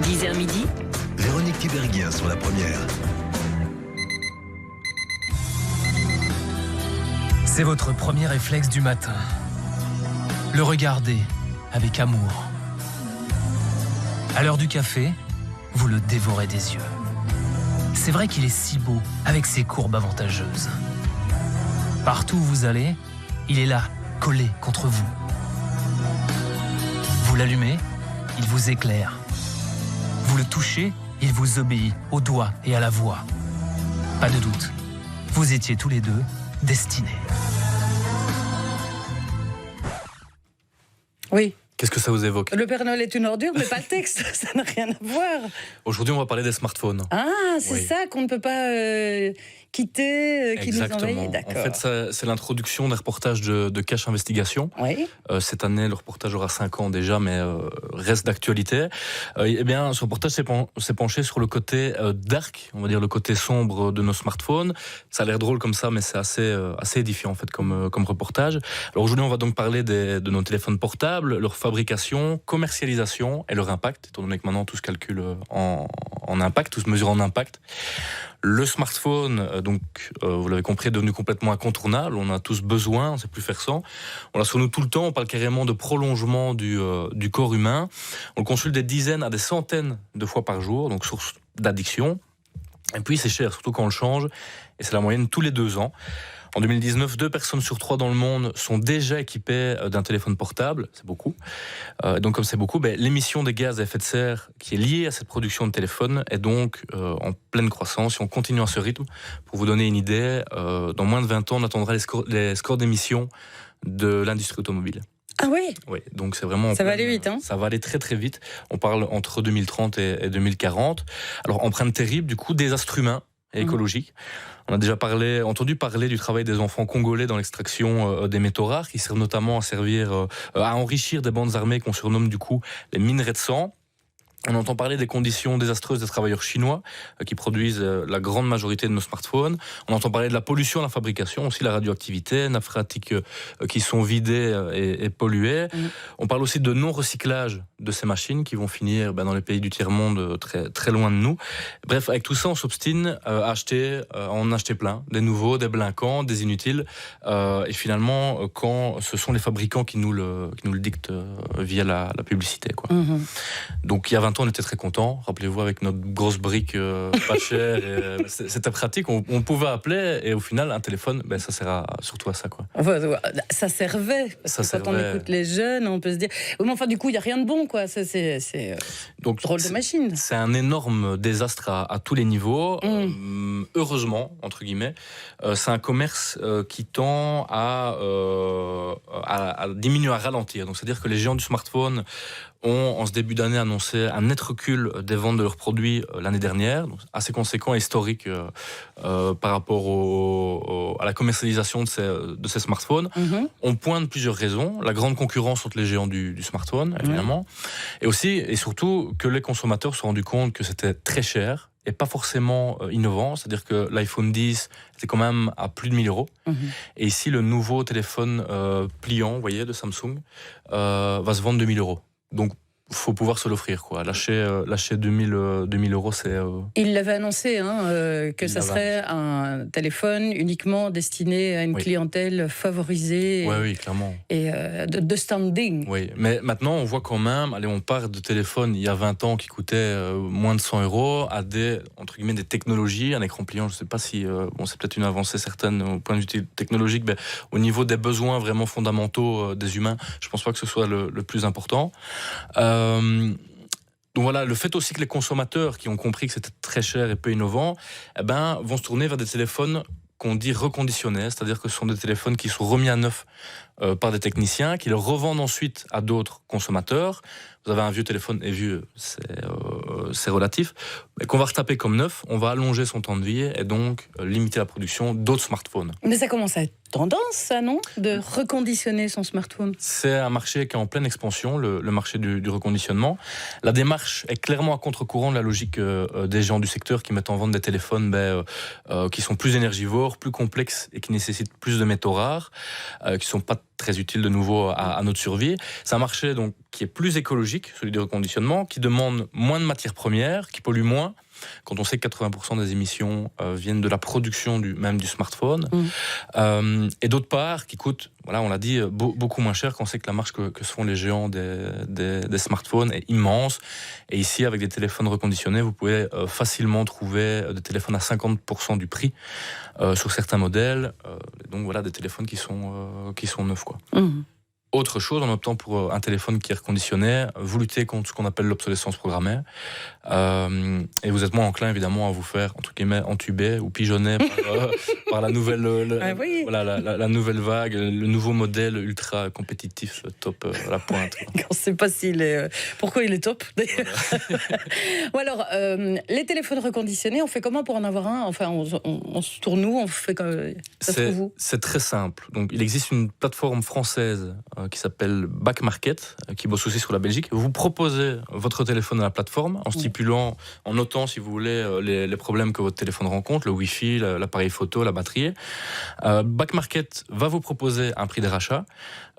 10h midi. Véronique Tiberghien sur la première. C'est votre premier réflexe du matin. Le regarder avec amour. À l'heure du café, vous le dévorez des yeux. C'est vrai qu'il est si beau, avec ses courbes avantageuses. Partout où vous allez, il est là, collé contre vous. Vous l'allumez, il vous éclaire. Vous le touchez, il vous obéit au doigt et à la voix. Pas de doute, vous étiez tous les deux destinés. Oui. Qu'est-ce que ça vous évoque ? Le Père Noël est une ordure, mais pas le texte, ça n'a rien à voir. Aujourd'hui, on va parler des smartphones. Ah, c'est Oui. ça qu'on ne peut pas quitter, qui nous Exactement. envahit, d'accord. En fait, c'est l'introduction des reportages de Cache Investigation. Oui. Cette année, le reportage aura 5 ans déjà, mais reste d'actualité. Eh bien, ce reportage s'est penché sur le côté dark, on va dire le côté sombre de nos smartphones. Ça a l'air drôle comme ça, mais c'est assez édifiant en fait comme reportage. Alors aujourd'hui, on va donc parler de nos téléphones portables, leur fabrication, commercialisation et leur impact, étant donné que maintenant tout se calcule en impact, tout se mesure en impact. Le smartphone, vous l'avez compris, est devenu complètement incontournable. On a tous besoin, on ne sait plus faire sans. On l'a sur nous tout le temps, on parle carrément de prolongement du corps humain. On le consulte des dizaines à des centaines de fois par jour, donc source d'addiction. Et puis c'est cher, surtout quand on le change, et c'est la moyenne tous les 2 ans. En 2019, 2 personnes sur 3 dans le monde sont déjà équipées d'un téléphone portable, c'est beaucoup. Donc comme c'est beaucoup, l'émission des gaz à effet de serre qui est liée à cette production de téléphones est donc en pleine croissance. Si on continue à ce rythme, pour vous donner une idée, dans moins de 20 ans, on attendra les scores d'émissions de l'industrie automobile. Ah oui. Oui, donc c'est vraiment... Ça va aller vite, hein ? Ça va aller très très vite. On parle entre 2030 et 2040. Alors empreinte terrible, du coup, désastre humain et écologique. On a déjà entendu parler du travail des enfants congolais dans l'extraction des métaux rares, qui servent notamment à enrichir des bandes armées qu'on surnomme du coup les minerais de sang. On entend parler des conditions désastreuses des travailleurs chinois qui produisent la grande majorité de nos smartphones. On entend parler de la pollution à la fabrication, aussi la radioactivité, nappes phréatiques qui sont vidées et polluées. On parle aussi de non-recyclage de ces machines qui vont finir dans les pays du tiers-monde très, très loin de nous. Bref, avec tout ça, on s'obstine à en acheter plein, des nouveaux, des blinquants, des inutiles. Et finalement, quand ce sont les fabricants qui nous le dictent via la publicité, quoi. Donc il y a 20 ans, on était très contents. Rappelez-vous, avec notre grosse brique pas chère. C'était pratique. On pouvait appeler et au final, un téléphone, ça sert surtout à ça, quoi. Enfin, ça servait. Parce que quand on écoute les jeunes, on peut se dire... Oui, mais enfin, du coup, il n'y a rien de bon, quoi. C'est Donc, drôle de machine. C'est un énorme désastre à tous les niveaux. Heureusement, entre guillemets, c'est un commerce qui tend à diminuer, à ralentir. Donc, c'est-à-dire que les géants du smartphone ont, en ce début d'année, annoncé un net recul des ventes de leurs produits l'année dernière, donc assez conséquent et historique par rapport à la commercialisation de ces smartphones. On pointe plusieurs raisons. La grande concurrence entre les géants du smartphone, évidemment. Et aussi, et surtout, que les consommateurs se sont rendus compte que c'était très cher et pas forcément innovant. C'est-à-dire que l'iPhone 10 était quand même à plus de 1 000 euros. Et ici, le nouveau téléphone pliant, vous voyez, de Samsung, va se vendre 2 000 euros. Donc, il faut pouvoir se l'offrir, quoi. Lâcher 2 000 euros, c'est... Il l'avait annoncé, que ça serait un téléphone uniquement destiné à une clientèle favorisée. Oui, clairement. Et de standing. Oui, mais maintenant, on voit quand même, on part de téléphones il y a 20 ans qui coûtaient moins de 100 euros à des technologies, un écran pliant, je ne sais pas si... c'est peut-être une avancée certaine au point de vue technologique, mais au niveau des besoins vraiment fondamentaux des humains, je ne pense pas que ce soit le plus important. Donc voilà, le fait aussi que les consommateurs qui ont compris que c'était très cher et peu innovant, vont se tourner vers des téléphones qu'on dit reconditionnés, c'est-à-dire que ce sont des téléphones qui sont remis à neuf par des techniciens, qui le revendent ensuite à d'autres consommateurs. Vous avez un vieux téléphone, et vieux, c'est relatif, mais qu'on va retaper comme neuf, on va allonger son temps de vie et donc limiter la production d'autres smartphones. Mais ça commence à être tendance, ça, non ? De reconditionner son smartphone. C'est un marché qui est en pleine expansion, le marché du reconditionnement. La démarche est clairement à contre-courant de la logique des gens du secteur qui mettent en vente des téléphones qui sont plus énergivores, plus complexes et qui nécessitent plus de métaux rares, qui ne sont pas très utiles de nouveau à notre survie. C'est un marché donc, qui est plus écologique, celui du reconditionnement, qui demande moins de matières premières, qui pollue moins. Quand on sait que 80% des émissions viennent de la production même du smartphone. Et d'autre part, qui coûte, voilà, on l'a dit, beaucoup moins cher quand on sait que la marge que se font les géants des smartphones est immense. Et ici, avec des téléphones reconditionnés, vous pouvez facilement trouver des téléphones à 50% du prix sur certains modèles. Donc voilà, des téléphones qui sont neufs, quoi. Autre chose, en optant pour un téléphone qui est reconditionné, vous luttez contre ce qu'on appelle l'obsolescence programmée. Et vous êtes moins enclin, évidemment, à vous faire, entre guillemets, entuber ou pigeonner par la nouvelle, la nouvelle vague, le nouveau modèle ultra compétitif, top à la pointe. On ne sait pas pourquoi il est top, d'ailleurs. Ou alors, les téléphones reconditionnés, on fait comment pour en avoir un ? Enfin, on se tourne où ? On fait ça se trouve où ? C'est très simple. Donc, il existe une plateforme française qui s'appelle Back Market, qui bosse aussi sur la Belgique. Vous proposez votre téléphone à la plateforme en stipulant, en notant, si vous voulez, les problèmes que votre téléphone rencontre, le Wi-Fi, l'appareil photo, la batterie. Back Market va vous proposer un prix de rachat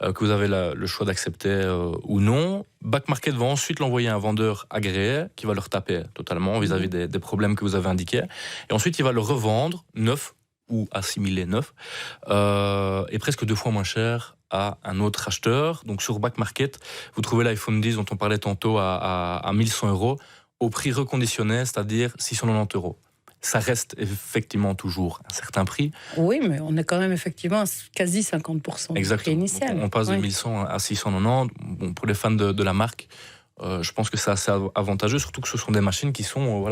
que vous avez le choix d'accepter ou non. Back Market va ensuite l'envoyer à un vendeur agréé qui va le retaper totalement vis-à-vis des problèmes que vous avez indiqués. Et ensuite, il va le revendre neuf ou assimilé neuf et presque 2 fois moins cher à un autre acheteur. Donc sur Back Market, vous trouvez l'iPhone 10 dont on parlait tantôt à 1100 € au prix reconditionné, c'est-à-dire 690 €. Ça reste effectivement toujours un certain prix. Oui, mais on est quand même effectivement à quasi 50% du prix initial. Donc on passe de 1100 à 690. Bon, pour les fans de la marque, je pense que c'est assez avantageux, surtout que ce sont des machines qui sont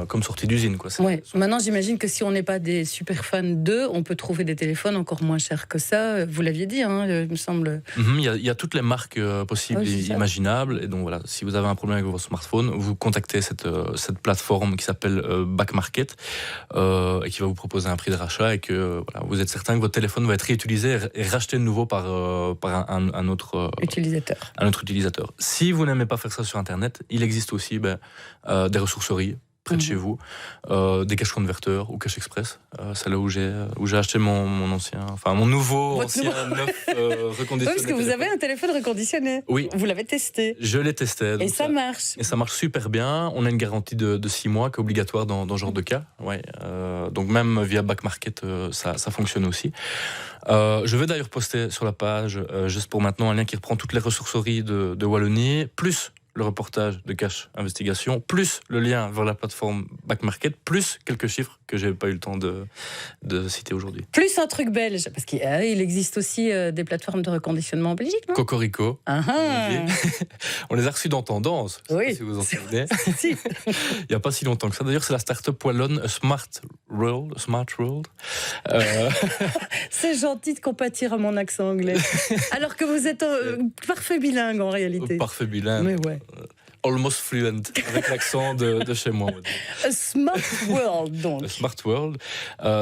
comme sorties d'usine. Ouais. Maintenant, j'imagine que si on n'est pas des super fans d'eux, on peut trouver des téléphones encore moins chers que ça. Vous l'aviez dit, il me semble. Il y a toutes les marques possibles et imaginables. Et donc voilà, si vous avez un problème avec votre smartphone, vous contactez cette plateforme qui s'appelle Back Market et qui va vous proposer un prix de rachat et que vous êtes certain que votre téléphone va être réutilisé et racheté de nouveau par un autre utilisateur. Si vous n'aimez pas faire ça sur Internet, il existe aussi des ressourceries près de chez vous, des caches converteurs ou caches express. C'est là où j'ai acheté mon nouveau ancien neuf reconditionné. Parce que vous avez un téléphone reconditionné. Oui. Vous l'avez testé. Je l'ai testé. Et ça marche. Et ça marche super bien. On a une garantie de 6 mois qui est obligatoire dans ce genre de cas. Ouais. Donc même via Back Market, ça fonctionne aussi. Je vais d'ailleurs poster sur la page, juste pour maintenant, un lien qui reprend toutes les ressourceries de Wallonie, plus le reportage de Cache Investigation, plus le lien vers la plateforme Back Market, plus quelques chiffres que je n'ai pas eu le temps de citer aujourd'hui. Plus un truc belge, parce qu'il existe aussi des plateformes de reconditionnement en Belgique, non ? Cocorico. On les a reçus dans Tendance, oui, si vous vous en souvenez. Si. Il n'y a pas si longtemps que ça. D'ailleurs, c'est la start-up wallonne Smart World. C'est gentil de compatir à mon accent anglais. Alors que vous êtes parfait bilingue en réalité. Parfait bilingue. Mais ouais. Almost fluent, avec l'accent de chez moi. A Smart World, donc. A Smart World.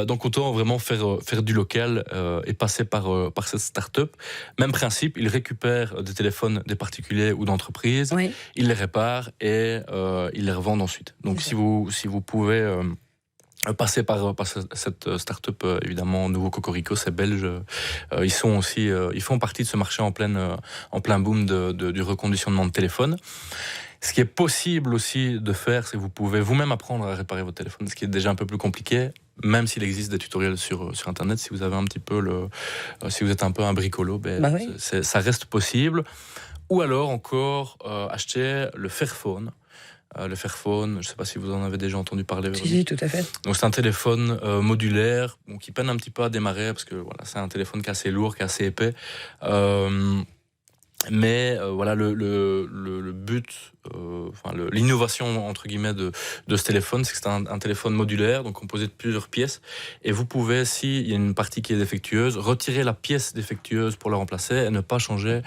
Donc, autant vraiment faire du local et passer par cette start-up. Même principe, ils récupèrent des téléphones des particuliers ou d'entreprises, oui. Ils les réparent et ils les revendent ensuite. Donc, si vous pouvez passer par cette start-up, évidemment, Nouveau Cocorico, c'est belge. Ils font partie de ce marché en plein boom du reconditionnement de téléphone. Ce qui est possible aussi de faire, c'est que vous pouvez vous-même apprendre à réparer votre téléphone, ce qui est déjà un peu plus compliqué, même s'il existe des tutoriels sur Internet. Si vous avez un petit peu si vous êtes un peu un bricolo, oui. Ça reste possible. Ou alors encore acheter le Fairphone. Le Fairphone, je ne sais pas si vous en avez déjà entendu parler. Si, tout à fait. Donc c'est un téléphone modulaire qui peine un petit peu à démarrer parce que c'est un téléphone qui est assez lourd, qui est assez épais. Mais le but, l'innovation entre guillemets de ce téléphone, c'est que c'est un téléphone modulaire, donc composé de plusieurs pièces. Et vous pouvez, s'il y a une partie qui est défectueuse, retirer la pièce défectueuse pour la remplacer et ne pas changer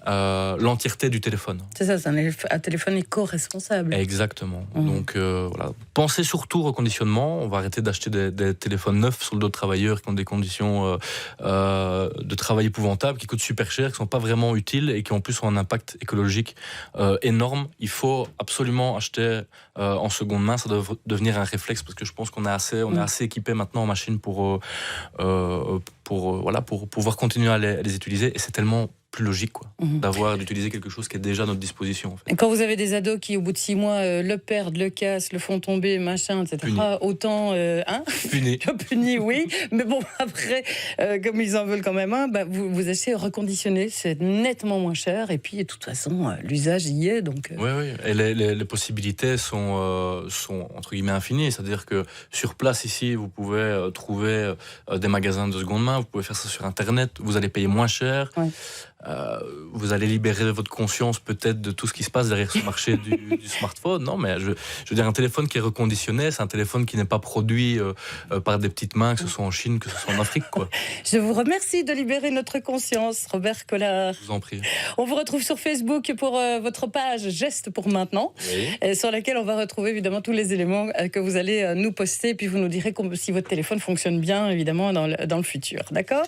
l'entièreté du téléphone. C'est ça, c'est un téléphone éco-responsable. Exactement. Donc voilà, pensez surtout au reconditionnement. On va arrêter d'acheter des téléphones neufs sur le dos de travailleurs qui ont des conditions de travail épouvantables, qui coûtent super cher, qui sont pas vraiment utiles et qui en plus ont un impact écologique énorme. Il faut absolument acheter en seconde main. Ça doit devenir un réflexe parce que je pense qu'on est assez équipé maintenant en machines pour pouvoir continuer à les utiliser, et c'est tellement plus logique d'utiliser quelque chose qui est déjà à notre disposition. En fait. Et quand vous avez des ados qui au bout de 6 mois le perdent, le cassent, le font tomber, machin, etc. Puni. Autant puni, oui, mais bon après comme ils en veulent quand même un, vous achetez reconditionné, c'est nettement moins cher, et puis de toute façon l'usage y est, donc. Oui, et les possibilités sont entre guillemets infinies, c'est-à-dire que sur place ici vous pouvez trouver des magasins de seconde main, vous pouvez faire ça sur internet, vous allez payer moins cher. Ouais. Vous allez libérer votre conscience peut-être de tout ce qui se passe derrière ce marché du smartphone. Non, mais je veux dire, un téléphone qui est reconditionné, c'est un téléphone qui n'est pas produit par des petites mains, que ce soit en Chine, que ce soit en Afrique, quoi. Je vous remercie de libérer notre conscience, Robert Collard. Je vous en prie. On vous retrouve sur Facebook pour votre page Geste pour maintenant, sur laquelle on va retrouver évidemment tous les éléments que vous allez nous poster, et puis vous nous direz si votre téléphone fonctionne bien, évidemment, dans le futur. D'accord ?